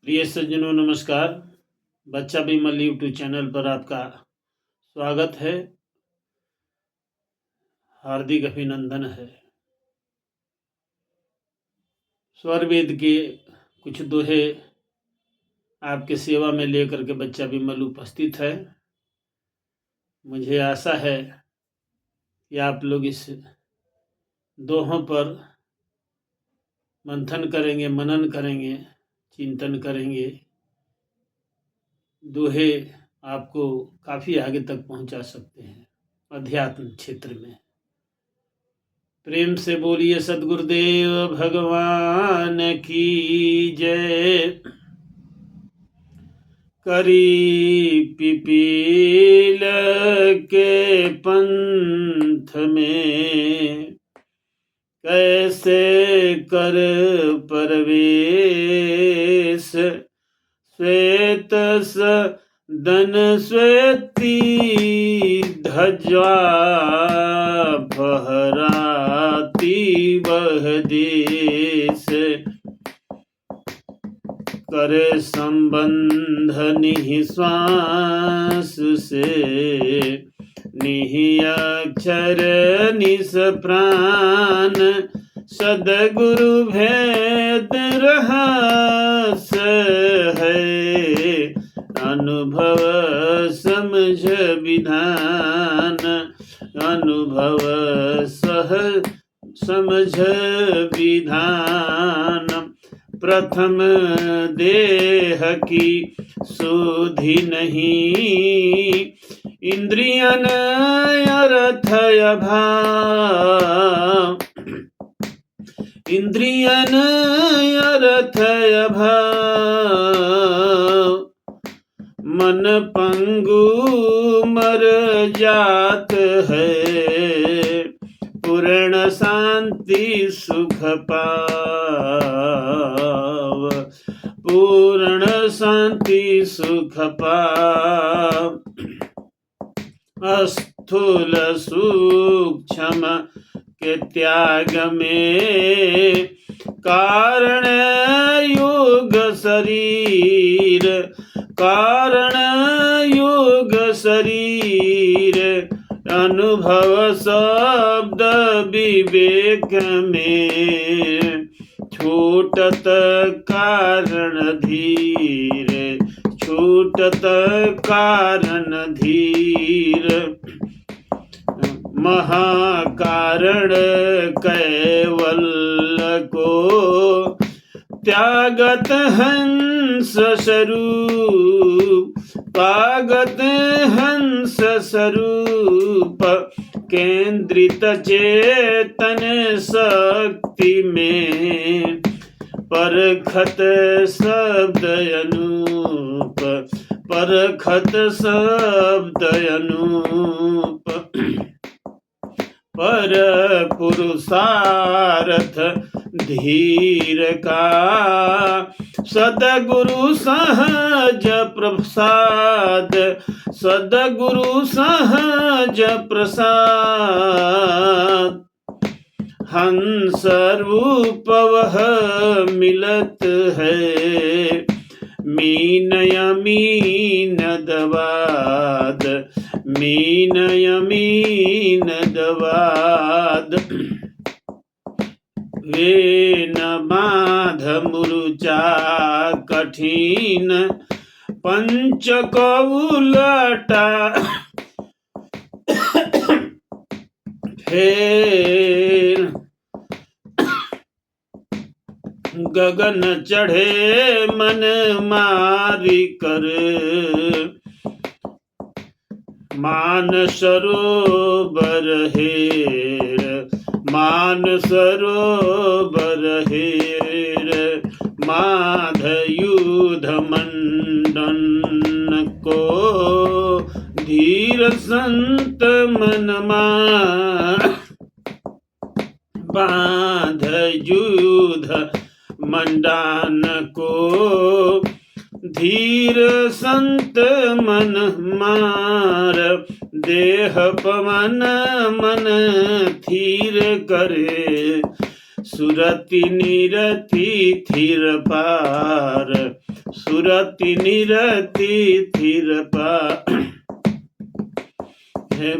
प्रिय सज्जनों नमस्कार। बच्चा बिमल यूट्यूब चैनल पर आपका स्वागत है, हार्दिक अभिनंदन है। स्वर वेद के कुछ दोहे आपके सेवा में लेकर के बच्चा बिमल उपस्थित है। मुझे आशा है कि आप लोग इस दोहों पर मंथन करेंगे, मनन करेंगे, चिंतन करेंगे। दोहे आपको काफ़ी आगे तक पहुंचा सकते हैं अध्यात्म क्षेत्र में। प्रेम से बोलिए सद्गुरुदेव भगवान की जय। करी पिपील के पंथ में कैसे कर परवेश, श्वेत सदन श्वेती ध्वजा फहराती वह देश, करे संबंध निःश्वास से, निःअक्षर निस प्राण, सद्गुरु भेद रहस्य है, अनुभव समझ विधान, अनुभव सह समझ विधान। प्रथम देह की सुधि नहीं, इंद्रियन अर्थ अभाव, इंद्रियन अर्थ अभाव, मन पंगु मर जात है, पूर्ण शांति सुख पाव, पूर्ण शांति सुख पाव। स्थूल सूक्ष्म के त्याग में, कारण योग शरीर, कारण योग शरीर, अनुभव शब्द विवेक में, छूटत कारण धीर, छूटत कारण धीर। महाकारण कैवल्य को त्यागत हंस स्वरूप, पागत हंस स्वरूप, केंद्रित चेतन शक्ति में, परखत शब्द अनूप, परखत शब्द अनूप। पर पुरुषार्थ धीर का, सद्गुरु सहज प्रसाद, सद्गुरु सहज प्रसाद। हंस रूप वह मिलत है, मीन यमीन दवाद, मीन यमीन दवाद। वे न बाध मुरुचा कठिन, पंच को उलटा फेर, गगन चढ़े मन मारी कर, मान सरोवर हेर, मान सरोवर हेर। माधयुध मंडन को धीर संत मन मार, बाध युध मंडान को धीर संत मन मार, देह पवन मन थीर करे, सुरति निरति थिर पार, सुरति निरति थिर पार।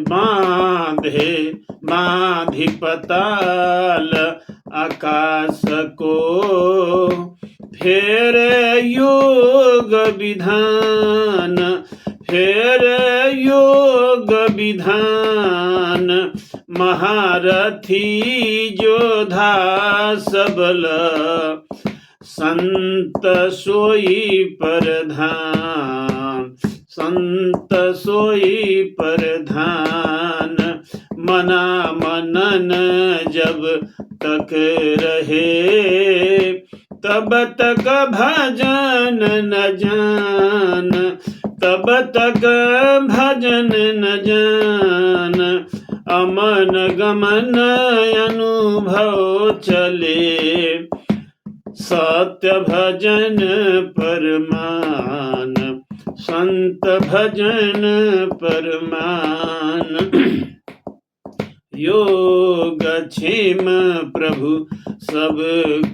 बांधे बांधि पताल आकाश को, फेरे योग विधान, फेरे योग विधान। महारथी जोधा सबल, संत सोई प्रधान, संत सोई प्रधान। मना मनन जब तक रहे, तब तक भजन न जान, तब तक भजन न जान। अमन गमन अनुभव चले, सत्य भजन परमान, संत भजन परमान। योग क्षेम प्रभु सब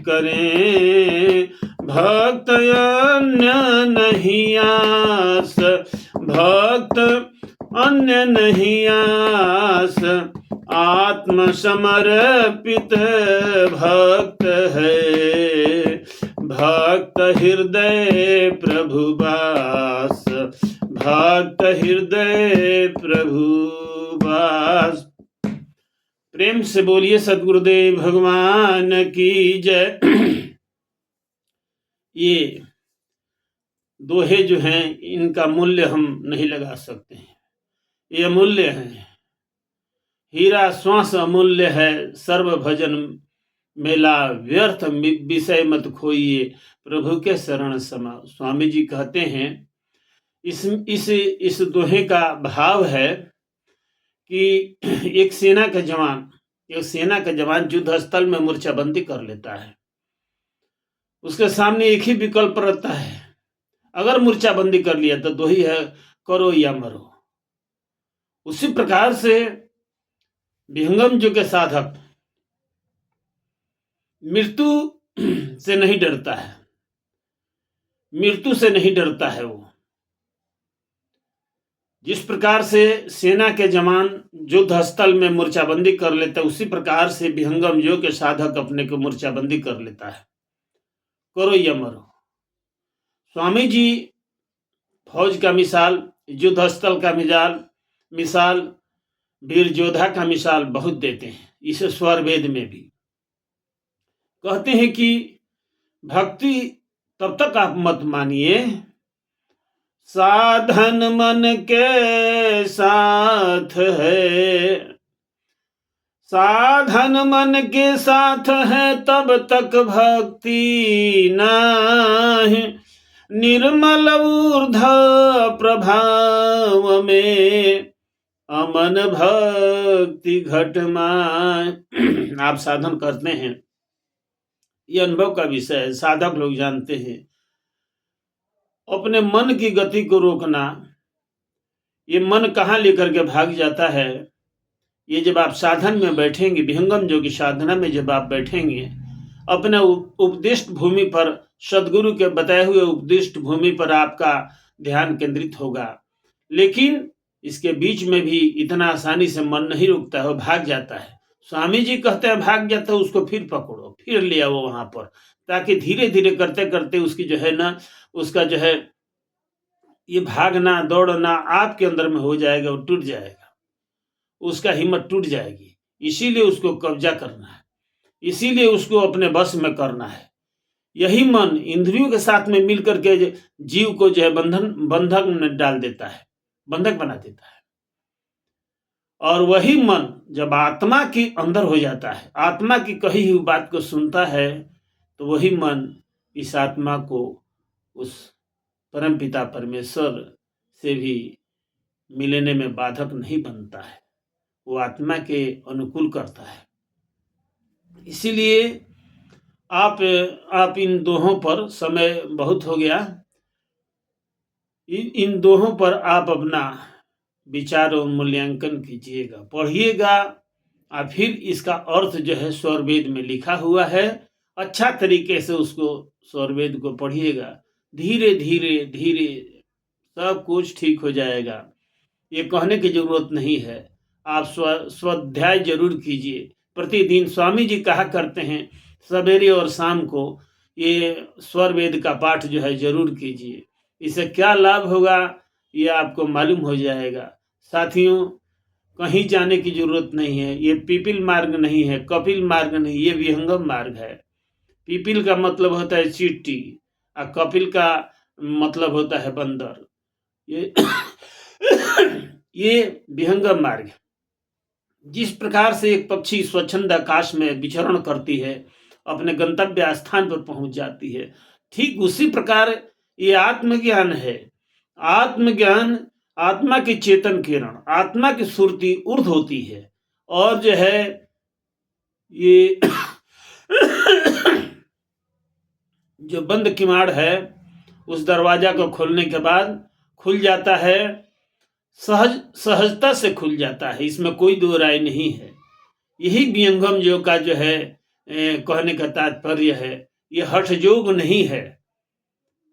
करें, भक्त अन्य नहीं आस, भक्त अन्य नहीं आस। आत्म समर्पित भक्त है, भक्त हृदय प्रभु वास, भक्त हृदय प्रभु वास। प्रेम से बोलिए सद्गुरुदेव भगवान की जय। ये दोहे जो हैं इनका मूल्य हम नहीं लगा सकते हैं, ये अमूल्य है। हीरा श्वास अमूल्य है, सर्व भजन मेला व्यर्थ विषय मत खोइए, प्रभु के शरण समाओ। स्वामी जी कहते हैं इस दोहे का भाव है कि एक सेना का जवान युद्ध स्थल में मूर्छाबंदी कर लेता है। उसके सामने एक ही विकल्प रहता है, अगर मूर्छाबंदी कर लिया तो दो ही है, करो या मरो। उसी प्रकार से विहंगम जो के साधक मृत्यु से नहीं डरता है, मृत्यु से नहीं डरता है। वो जिस प्रकार से सेना के जवान युद्ध स्थल में मूर्छाबंदी कर लेता है, उसी प्रकार से विहंगम योग के साधक अपने को मूर्छाबंदी कर लेता है, करो या मरो। स्वामी जी फौज का मिसाल, युद्ध स्थल का मिसाल, वीर योद्धा का मिसाल बहुत देते हैं। इस स्वर वेद में भी कहते हैं कि भक्ति तब तक आप मत मानिए, साधन मन के साथ है, साधन मन के साथ है, तब तक भक्ति नाही। निर्मल ऊर्ध प्रभाव में, अमन भक्ति घटमाय। आप साधन करते हैं, ये अनुभव का विषय है, साधक लोग जानते हैं। अपने मन की गति को रोकना, ये मन कहाँ लेकर के भाग जाता है, ये जब आप साधन में बैठेंगे, विहंगम जो की साधना में जब आप बैठेंगे, अपने उपदिष्ट भूमि पर, सदगुरु के बताए हुए उपदिष्ट भूमि पर आपका ध्यान केंद्रित होगा। लेकिन इसके बीच में भी इतना आसानी से मन नहीं रुकता है, भाग जाता है। स्वामी जी कहते हैं भाग जाता है, उसको फिर पकड़ो, फिर ले आओ वहां पर, ताकि धीरे धीरे करते करते उसकी जो है ना, उसका जो है ये भागना दौड़ना आपके अंदर में हो जाएगा और टूट जाएगा, उसका हिम्मत टूट जाएगी। इसीलिए उसको कब्जा करना है, इसीलिए उसको अपने बस में करना है। यही मन इंद्रियों के साथ में मिलकर के जीव को जो है बंधक में डाल देता है, बंधक बना देता है। और वही मन जब आत्मा के अंदर हो जाता है, आत्मा की कही हुई बात को सुनता है, तो वही मन इस आत्मा को उस परमपिता परमेश्वर से भी मिलने में बाधक नहीं बनता है, वो आत्मा के अनुकूल करता है। इसीलिए आप इन दोहों पर, समय बहुत हो गया, इन दोहों पर आप अपना विचार और मूल्यांकन कीजिएगा, पढ़िएगा, और फिर इसका अर्थ जो है स्वरवेद में लिखा हुआ है, अच्छा तरीके से उसको स्वरवेद को पढ़िएगा, धीरे धीरे धीरे सब कुछ ठीक हो जाएगा। ये कहने की जरूरत नहीं है, आप स्वाध्याय जरूर कीजिए। प्रतिदिन स्वामी जी कहा करते हैं सवेरे और शाम को ये स्वरवेद का पाठ जो है जरूर कीजिए। इससे क्या लाभ होगा ये आपको मालूम हो जाएगा। साथियों, कहीं जाने की जरूरत नहीं है, ये पीपिल मार्ग नहीं है, कपिल मार्ग नहीं, ये विहंगम मार्ग है। पीपिल का मतलब होता है चींटी और कपिल का मतलब होता है बंदर। ये ये विहंगम मार्ग है। जिस प्रकार से एक पक्षी स्वच्छंद आकाश में विचरण करती है, अपने गंतव्य स्थान पर पहुंच जाती है, ठीक उसी प्रकार ये आत्मज्ञान है। आत्मज्ञान आत्मा की चेतन किरण, आत्मा की सुरती ऊर्ध होती है। और जो है ये जो बंद किवाड़ है उस दरवाजा को खोलने के बाद खुल जाता है, सहजता से खुल जाता है, इसमें कोई दो राय नहीं है। यही विहंगम योग का जो है कहने का तात्पर्य है। ये हठ योग नहीं है।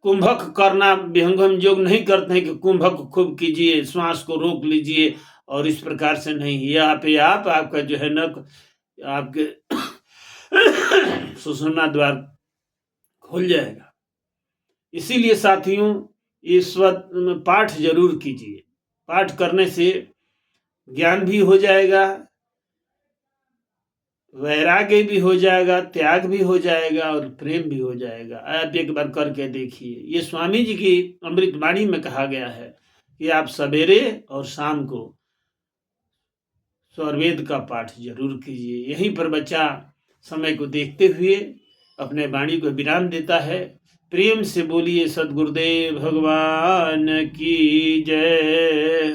कुंभक करना विहंगम योग नहीं करते हैं कि कुंभक खूब कीजिए, श्वास को रोक लीजिए और इस प्रकार से नहीं। ये आप आपका जो है नक आपके सुषुम्ना द्वार खुल जाएगा। इसीलिए साथियों, ये पाठ जरूर कीजिए। पाठ करने से ज्ञान भी हो जाएगा, वैराग्य भी हो जाएगा, त्याग भी हो जाएगा और प्रेम भी हो जाएगा। आप एक बार करके देखिए। ये स्वामी जी की अमृत वाणी में कहा गया है कि आप सवेरे और शाम को स्वरवेद का पाठ जरूर कीजिए। यहीं पर बच्चा समय को देखते हुए अपने वाणी को विराम देता है। प्रेम से बोलिए सद्गुरुदेव भगवान की जय।